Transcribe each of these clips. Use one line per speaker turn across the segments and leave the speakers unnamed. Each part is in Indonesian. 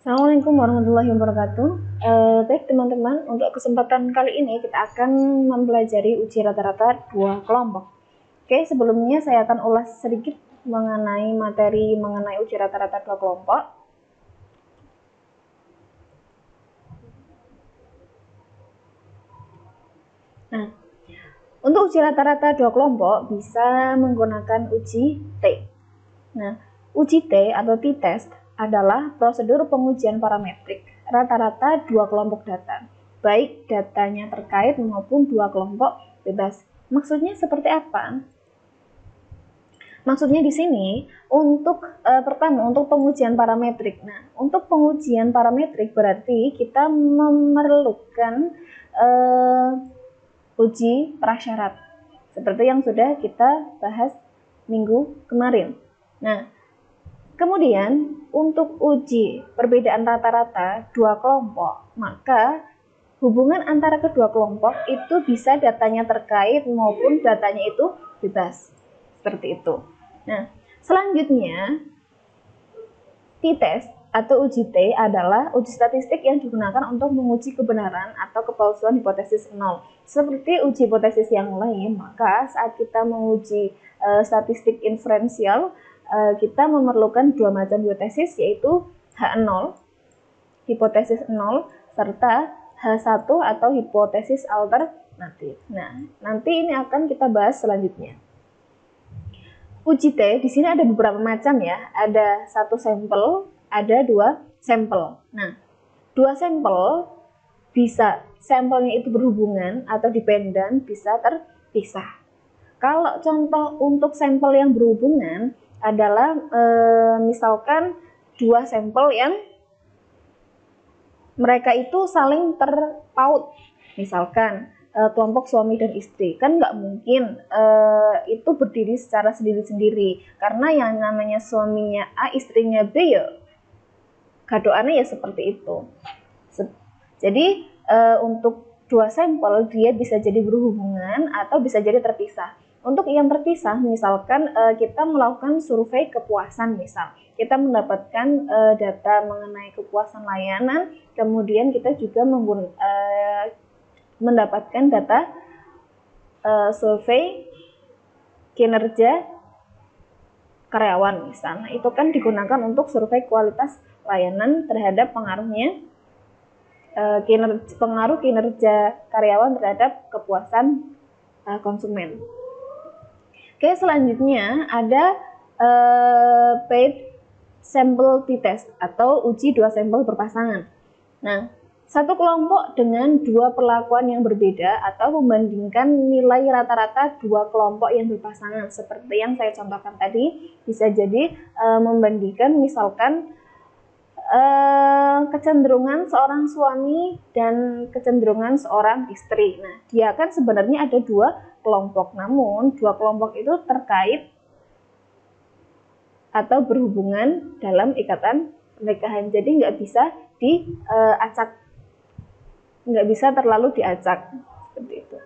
Assalamualaikum warahmatullahi wabarakatuh. Baik teman-teman, untuk kesempatan kali ini kita akan mempelajari uji rata-rata dua kelompok. Oke, sebelumnya saya akan ulas sedikit mengenai materi mengenai uji rata-rata dua kelompok. Nah, untuk uji rata-rata dua kelompok bisa menggunakan uji T. Nah, uji T atau t-test adalah prosedur pengujian parametrik rata-rata dua kelompok data, baik datanya terkait maupun dua kelompok bebas. Maksudnya seperti apa? Maksudnya di sini untuk pertama untuk pengujian parametrik. Nah, untuk pengujian parametrik berarti kita memerlukan uji prasyarat seperti yang sudah kita bahas minggu kemarin. Nah, kemudian untuk uji perbedaan rata-rata dua kelompok, maka hubungan antara kedua kelompok itu bisa datanya terkait maupun datanya itu bebas. Seperti itu. Nah, selanjutnya t-test atau uji T adalah uji statistik yang digunakan untuk menguji kebenaran atau kepalsuan hipotesis nol. Seperti uji hipotesis yang lain, maka saat kita menguji statistik inferensial, kita memerlukan dua macam hipotesis, yaitu H0, hipotesis 0, serta H1 atau hipotesis alternatif. Nah, nanti ini akan kita bahas selanjutnya. Uji T di sini ada beberapa macam ya. Ada satu sampel, ada dua sampel. Nah, dua sampel bisa sampelnya itu berhubungan atau dependen, bisa terpisah. Kalau contoh untuk sampel yang berhubungan adalah misalkan dua sampel yang mereka itu saling terpaut, misalkan kelompok suami dan istri, kan nggak mungkin itu berdiri secara sendiri-sendiri, karena yang namanya suaminya A, istrinya B ya gadoannya ya seperti itu. Jadi untuk dua sampel dia bisa jadi berhubungan atau bisa jadi terpisah. Untuk yang terpisah, misalkan kita melakukan survei kepuasan, misal kita mendapatkan data mengenai kepuasan layanan, kemudian kita juga mendapatkan data survei kinerja karyawan misalnya. Itu kan digunakan untuk survei kualitas layanan terhadap pengaruh kinerja karyawan terhadap kepuasan konsumen. Oke, selanjutnya ada paid sample t-test atau uji dua sampel berpasangan. Nah, satu kelompok dengan dua perlakuan yang berbeda atau membandingkan nilai rata-rata dua kelompok yang berpasangan. Seperti yang saya contohkan tadi, bisa jadi membandingkan misalkan kecenderungan seorang suami dan kecenderungan seorang istri. Nah, dia kan sebenarnya ada dua kelompok, namun dua kelompok itu terkait atau berhubungan dalam ikatan pernikahan. Jadi nggak bisa diacak, nggak bisa terlalu diacak seperti itu.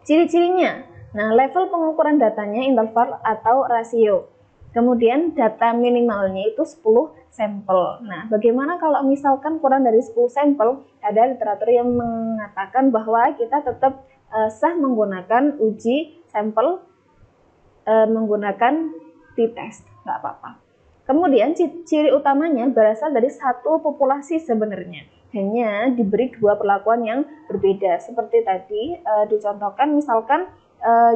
Ciri-cirinya, nah level pengukuran datanya interval atau rasio. Kemudian data minimalnya itu 10 sampel. Nah, bagaimana kalau misalkan kurang dari 10 sampel? Ada literatur yang mengatakan bahwa kita tetap sah menggunakan uji sampel menggunakan t-test, nggak apa-apa. Kemudian ciri utamanya berasal dari satu populasi sebenarnya, hanya diberi dua perlakuan yang berbeda. Seperti tadi dicontohkan, misalkan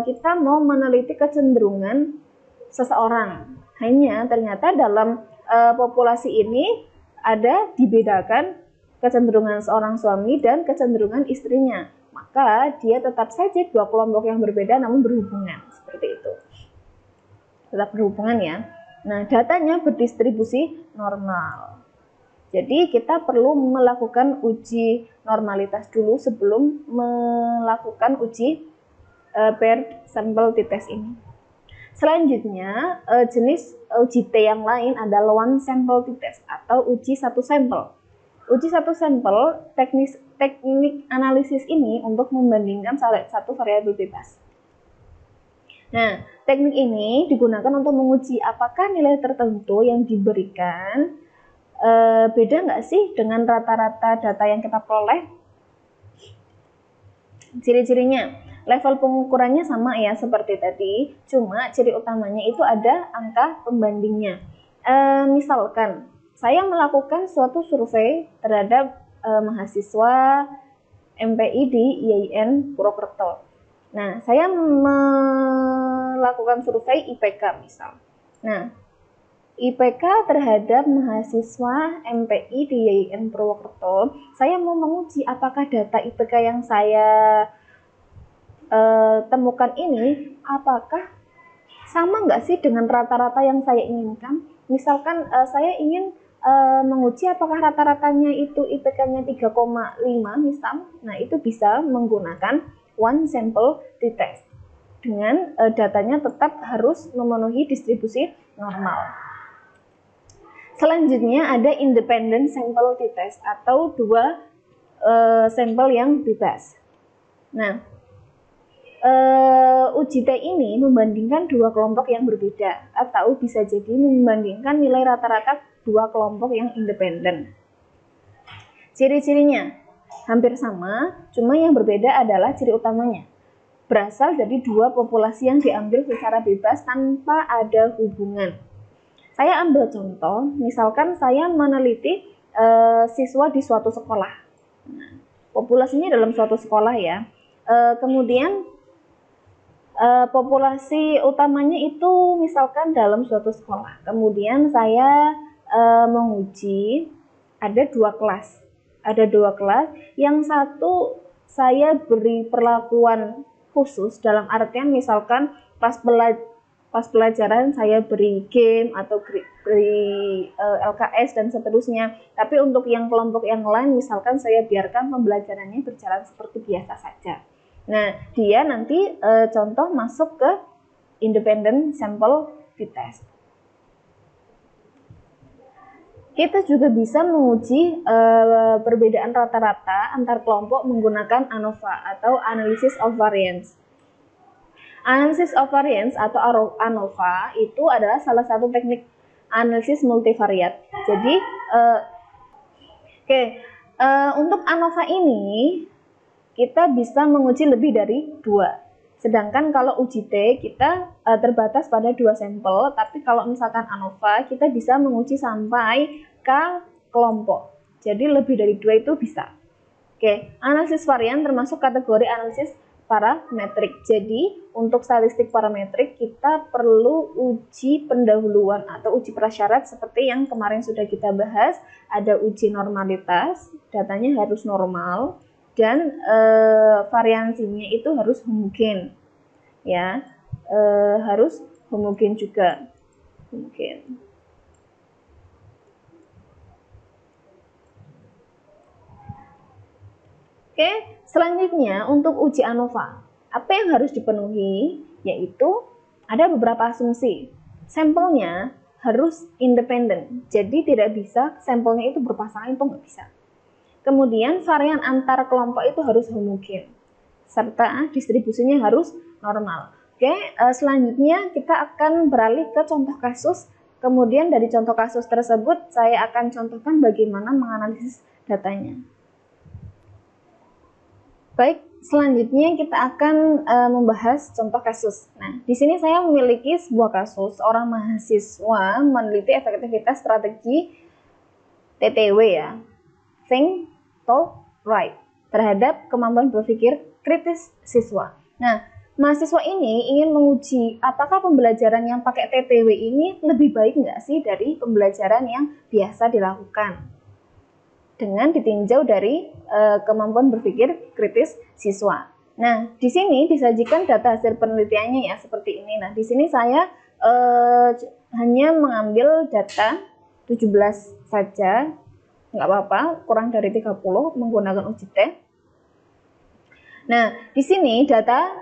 kita mau meneliti kecenderungan seseorang, hanya ternyata dalam populasi ini ada dibedakan kecenderungan seorang suami dan kecenderungan istrinya, maka dia tetap saja dua kelompok yang berbeda namun berhubungan, seperti itu, tetap berhubungan ya. Nah, datanya berdistribusi normal. Jadi kita perlu melakukan uji normalitas dulu sebelum melakukan uji paired sample t-test ini. Selanjutnya, jenis uji T yang lain adalah one sample t-test atau uji satu sampel. Uji satu sampel teknik analisis ini untuk membandingkan satu variabel bebas. Nah, teknik ini digunakan untuk menguji apakah nilai tertentu yang diberikan beda nggak sih dengan rata-rata data yang kita peroleh? Ciri-cirinya, level pengukurannya sama ya seperti tadi, cuma ciri utamanya itu ada angka pembandingnya. Misalkan saya melakukan suatu survei terhadap mahasiswa MPI di IAIN Purwokerto. Nah, saya melakukan survei IPK misal. Nah, IPK terhadap mahasiswa MPI di IAIN Purwokerto, saya mau menguji apakah data IPK yang saya temukan ini, apakah sama nggak sih dengan rata-rata yang saya inginkan. Misalkan saya ingin menguji apakah rata-ratanya itu IPK-nya 3,5 misal, nah itu bisa menggunakan one sample t-test dengan datanya tetap harus memenuhi distribusi normal. Selanjutnya ada independent sample t-test atau dua sampel yang bebas. Nah, uji T ini membandingkan dua kelompok yang berbeda atau bisa jadi membandingkan nilai rata-rata dua kelompok yang independen. Ciri-cirinya hampir sama, cuma yang berbeda adalah ciri utamanya. Berasal dari dua populasi yang diambil secara bebas tanpa ada hubungan. Saya ambil contoh, misalkan saya meneliti siswa di suatu sekolah. Nah, populasinya dalam suatu sekolah ya. Kemudian populasi utamanya itu misalkan dalam suatu sekolah. Kemudian saya menguji ada dua kelas. Ada dua kelas, yang satu saya beri perlakuan khusus dalam artian misalkan pas pelajaran saya beri game atau beri LKS dan seterusnya. Tapi untuk yang kelompok yang lain misalkan saya biarkan pembelajarannya berjalan seperti biasa saja. Nah, dia nanti contoh masuk ke independent sample t-test. Kita juga bisa menguji perbedaan rata-rata antar kelompok menggunakan ANOVA atau Analysis of Variance. Analysis of Variance atau ANOVA itu adalah salah satu teknik analisis multivariat. Jadi, untuk ANOVA ini kita bisa menguji lebih dari dua. Sedangkan kalau uji T kita terbatas pada dua sampel, tapi kalau misalkan ANOVA kita bisa menguji sampai K kelompok. Jadi lebih dari dua itu bisa. Analisis varian termasuk kategori analisis parametrik. Jadi untuk statistik parametrik kita perlu uji pendahuluan atau uji prasyarat seperti yang kemarin sudah kita bahas. Ada uji normalitas, datanya harus normal, dan variansinya itu harus homogen, ya, harus homogen juga, homogen. Selanjutnya untuk uji ANOVA, apa yang harus dipenuhi? Yaitu ada beberapa asumsi. Sampelnya harus independen, jadi tidak bisa sampelnya itu berpasangan, itu nggak bisa. Kemudian varian antar kelompok itu harus homogen, serta distribusinya harus normal. Selanjutnya kita akan beralih ke contoh kasus. Kemudian dari contoh kasus tersebut saya akan contohkan bagaimana menganalisis datanya. Baik, selanjutnya kita akan membahas contoh kasus. Nah, di sini saya memiliki sebuah kasus orang mahasiswa meneliti efektivitas strategi TTW ya, Think, Talk, Write, terhadap kemampuan berpikir kritis siswa. Nah, mahasiswa ini ingin menguji apakah pembelajaran yang pakai TTW ini lebih baik nggak sih dari pembelajaran yang biasa dilakukan, dengan ditinjau dari kemampuan berpikir kritis siswa. Nah, di sini disajikan data hasil penelitiannya ya seperti ini. Nah, di sini saya hanya mengambil data 17 saja, nggak apa-apa, kurang dari 30 menggunakan uji T. Nah, di sini data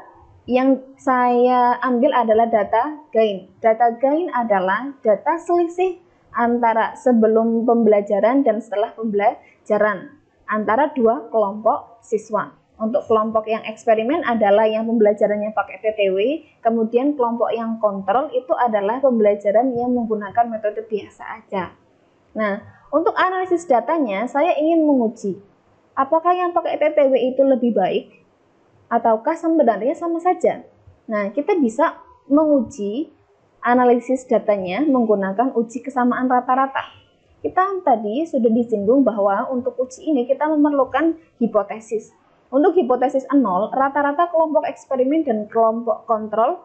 yang saya ambil adalah data gain. Data gain adalah data selisih antara sebelum pembelajaran dan setelah pembelajaran antara dua kelompok siswa. Untuk kelompok yang eksperimen adalah yang pembelajarannya pakai TTW, kemudian kelompok yang kontrol itu adalah pembelajaran yang menggunakan metode biasa aja. Nah, Untuk analisis datanya, saya ingin menguji apakah yang pakai TTW itu lebih baik ataukah sebenarnya sama saja. Nah, kita bisa menguji analisis datanya menggunakan uji kesamaan rata-rata. Kita tadi sudah disinggung bahwa untuk uji ini kita memerlukan hipotesis. Untuk hipotesis 0, rata-rata kelompok eksperimen dan kelompok kontrol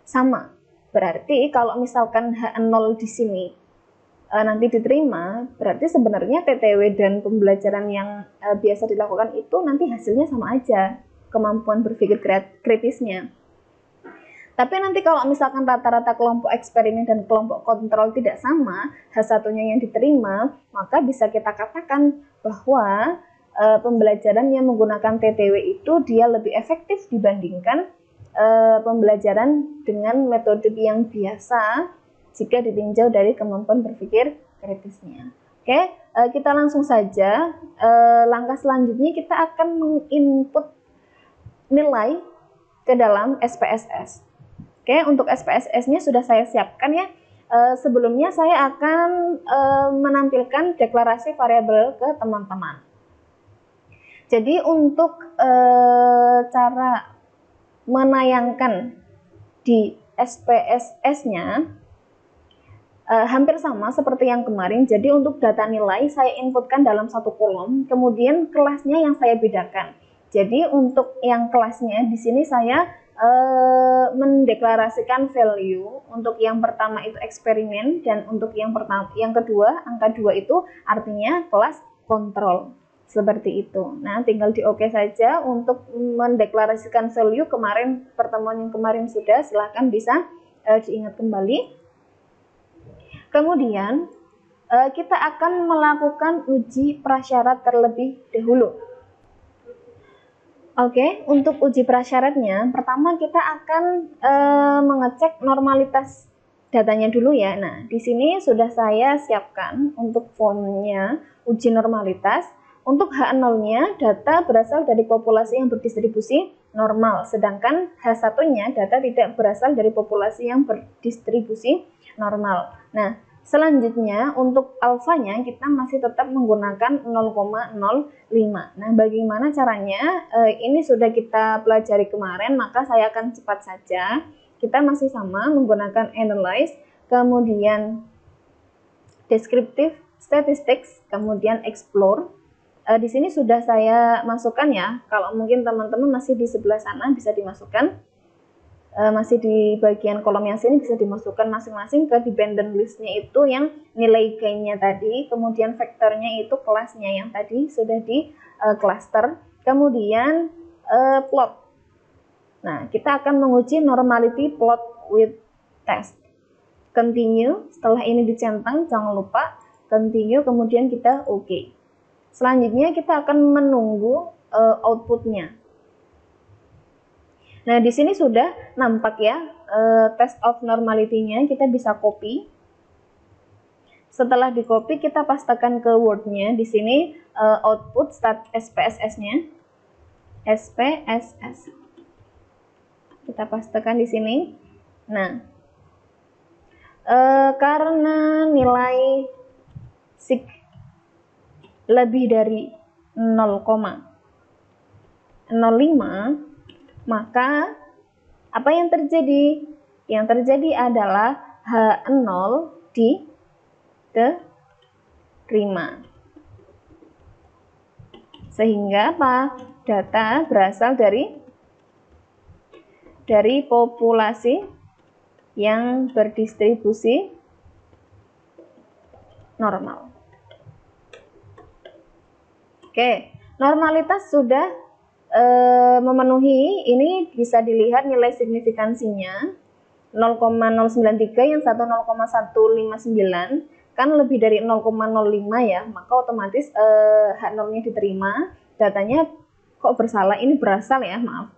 sama. Berarti kalau misalkan H0 di sini nanti diterima, berarti sebenarnya TTW dan pembelajaran yang biasa dilakukan itu nanti hasilnya sama aja, kemampuan berpikir kritisnya. Tapi nanti kalau misalkan rata-rata kelompok eksperimen dan kelompok kontrol tidak sama, H1-nya yang diterima, maka bisa kita katakan bahwa pembelajaran yang menggunakan TTW itu dia lebih efektif dibandingkan pembelajaran dengan metode yang biasa jika ditinjau dari kemampuan berpikir kritisnya. Oke, kita langsung saja. Langkah selanjutnya kita akan menginput nilai ke dalam SPSS. Oke, untuk SPSS-nya sudah saya siapkan ya. Sebelumnya saya akan menampilkan deklarasi variabel ke teman-teman. Jadi untuk cara menayangkan di SPSS-nya hampir sama seperti yang kemarin. Jadi untuk data nilai saya inputkan dalam satu kolom, kemudian kelasnya yang saya bedakan. Jadi untuk yang kelasnya di sini saya mendeklarasikan value. Untuk yang pertama itu eksperimen, dan untuk yang kedua angka 2 itu artinya kelas kontrol. Seperti itu. Nah, tinggal di OK saja untuk mendeklarasikan value. Kemarin pertemuan yang kemarin sudah, silahkan bisa diingat kembali. Kemudian kita akan melakukan uji prasyarat terlebih dahulu. Oke, untuk uji prasyaratnya, pertama kita akan mengecek normalitas datanya dulu ya. Nah, di sini sudah saya siapkan untuk formnya uji normalitas. Untuk H0-nya data berasal dari populasi yang berdistribusi normal, sedangkan H1-nya data tidak berasal dari populasi yang berdistribusi normal. Nah, selanjutnya untuk alfanya kita masih tetap menggunakan 0,05. Nah, bagaimana caranya? Ini sudah kita pelajari kemarin, maka saya akan cepat saja. Kita masih sama menggunakan analyze, kemudian descriptive statistics, kemudian explore. Di sini sudah saya masukkan ya. Kalau mungkin teman-teman masih di sebelah sana bisa dimasukkan. Masih di bagian kolom yang sini bisa dimasukkan masing-masing ke dependent listnya itu yang nilai gain-nya tadi, kemudian vektornya itu kelasnya yang tadi sudah di cluster, kemudian plot. Nah, kita akan menguji normality plot with test. Continue, setelah ini dicentang jangan lupa continue, kemudian kita OK. Selanjutnya kita akan menunggu outputnya. Nah, di sini sudah nampak ya test of normality-nya, kita bisa copy. Setelah di copy kita pastekan ke Word-nya. Di sini output start SPSS-nya. SPSS. Kita pastekan di sini. Nah, karena nilai sig lebih dari 0,05, maka apa yang terjadi? Yang terjadi adalah H0 diterima. Sehingga apa? Data berasal dari populasi yang berdistribusi normal. Oke, normalitas sudah memenuhi. Ini bisa dilihat nilai signifikansinya 0,093, yang satu 0,159, kan lebih dari 0,05 ya, maka otomatis H0-nya diterima. Datanya kok bersalah, ini berasal ya, maaf,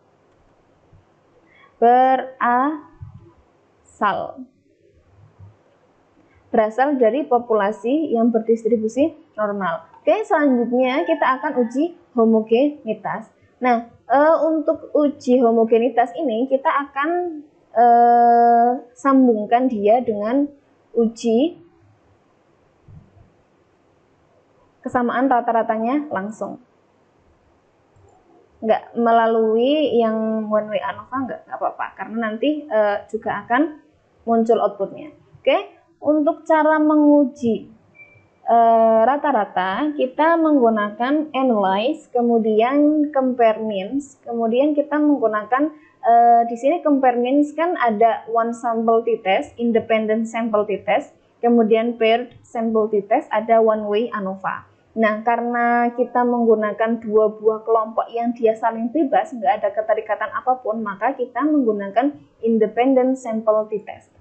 berasal dari populasi yang berdistribusi normal. Oke, selanjutnya kita akan uji homogenitas. Nah, untuk uji homogenitas ini kita akan sambungkan dia dengan uji kesamaan rata-ratanya langsung. Nggak melalui yang one way ANOVA, nggak apa-apa, karena nanti juga akan muncul outputnya. Oke, untuk cara menguji rata-rata kita menggunakan analyze, kemudian compare means, kemudian kita menggunakan di sini compare means kan ada one sample t-test, independent sample t-test, kemudian paired sample t-test, ada one way ANOVA. Nah, karena kita menggunakan dua buah kelompok yang dia saling bebas, nggak ada keterikatan apapun, maka kita menggunakan independent sample t-test.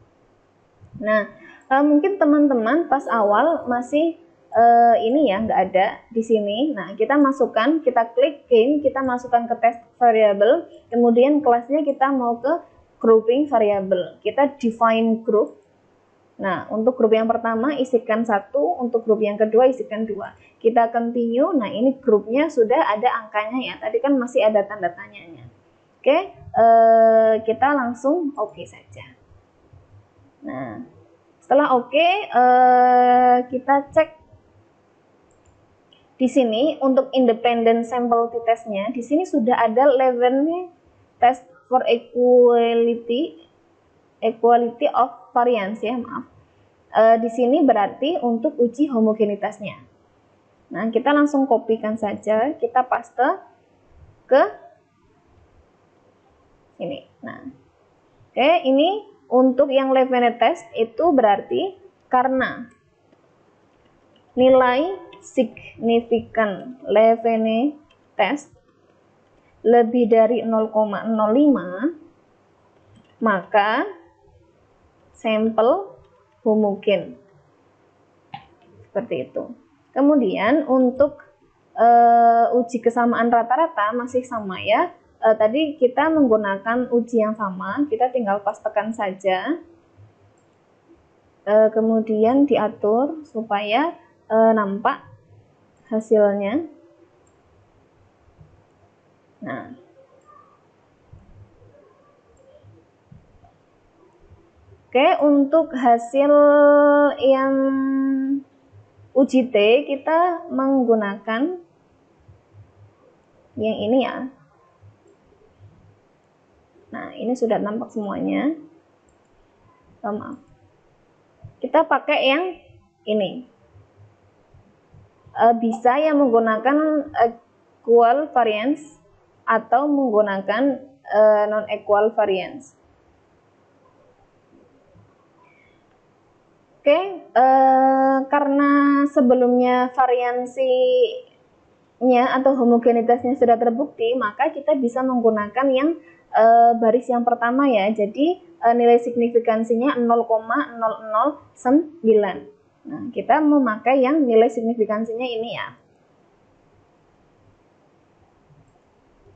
Nah, mungkin teman-teman pas awal masih ini ya, nggak ada di sini. Nah, kita masukkan, kita klik game, kita masukkan ke test variable, kemudian kelasnya kita mau ke grouping variable. Kita define group. Nah, untuk grup yang pertama isikan 1, untuk grup yang kedua isikan 2. Kita continue. Nah, ini grupnya sudah ada angkanya ya. Tadi kan masih ada tanda tanyanya. Oke, kita langsung oke saja. Nah, setelah oke, kita cek di sini untuk independent sample t-testnya. Di sini sudah ada levelnya test for equality of variance ya, maaf. Di sini berarti untuk uji homogenitasnya. Nah, kita langsung kopikan saja, kita paste ke ini. Nah, oke, ini untuk yang Levene test itu berarti karena nilai signifikan Levene test lebih dari 0,05, maka sampel homogen. Seperti itu. Kemudian untuk uji kesamaan rata-rata masih sama ya. Tadi kita menggunakan uji yang sama, kita tinggal pastekan saja. Kemudian diatur supaya nampak hasilnya. Nah, oke, untuk hasil yang uji T kita menggunakan yang ini ya. Nah, ini sudah nampak semuanya. Maaf. Kita pakai yang ini. Bisa yang menggunakan equal variance atau menggunakan non-equal variance. Oke, karena sebelumnya variansinya atau homogenitasnya sudah terbukti, maka kita bisa menggunakan yang baris yang pertama ya. Jadi nilai signifikansinya 0,0009. Nah, kita memakai yang nilai signifikansinya ini ya.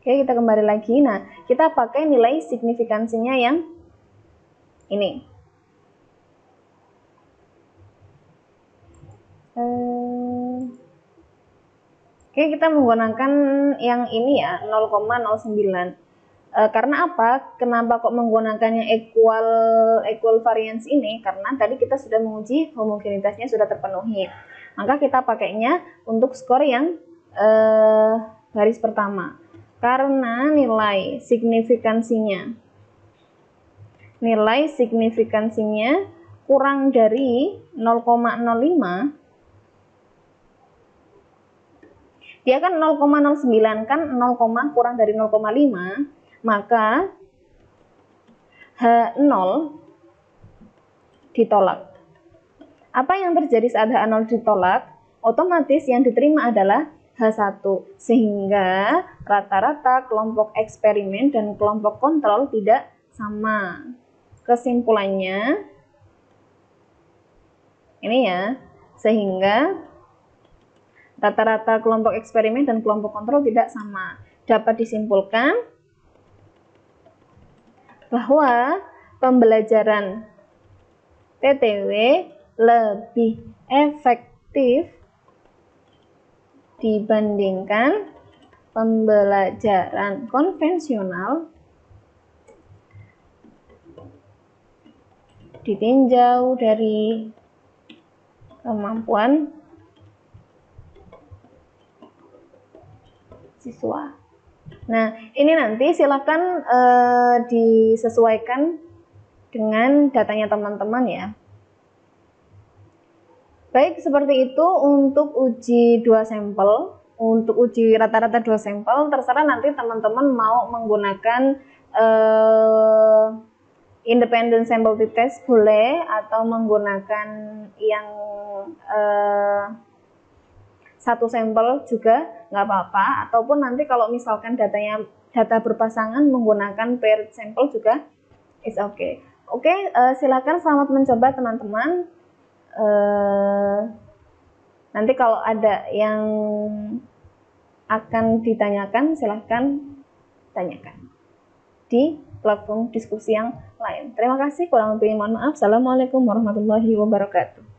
Oke, kita kembali lagi. Nah, kita pakai nilai signifikansinya yang ini. Oke, kita menggunakan yang ini ya, 0,09. Karena apa? Kenapa kok menggunakannya equal variance ini? Karena tadi kita sudah menguji homogenitasnya sudah terpenuhi. Maka kita pakainya untuk skor yang baris pertama. Karena nilai signifikansinya kurang dari 0,05, dia kan 0,09 kan 0, kurang dari 0,5, maka H0 ditolak. Apa yang terjadi saat H0 ditolak? Otomatis yang diterima adalah H1, sehingga rata-rata kelompok eksperimen dan kelompok kontrol tidak sama. Kesimpulannya ini ya, sehingga rata-rata kelompok eksperimen dan kelompok kontrol tidak sama. Dapat disimpulkan bahwa pembelajaran TTW lebih efektif dibandingkan pembelajaran konvensional ditinjau dari kemampuan siswa. Nah, ini nanti silakan disesuaikan dengan datanya teman-teman ya. Baik, seperti itu untuk uji 2 sampel. Untuk uji rata-rata 2 sampel, terserah nanti teman-teman mau menggunakan independent sample test boleh, atau menggunakan yang satu sampel juga nggak apa-apa, ataupun nanti kalau misalkan data berpasangan menggunakan paired sampel juga is okay. Oke, silakan selamat mencoba teman-teman. Nanti kalau ada yang akan ditanyakan, silahkan tanyakan di platform diskusi yang lain. Terima kasih, kurang lebih mohon maaf. Assalamualaikum warahmatullahi wabarakatuh.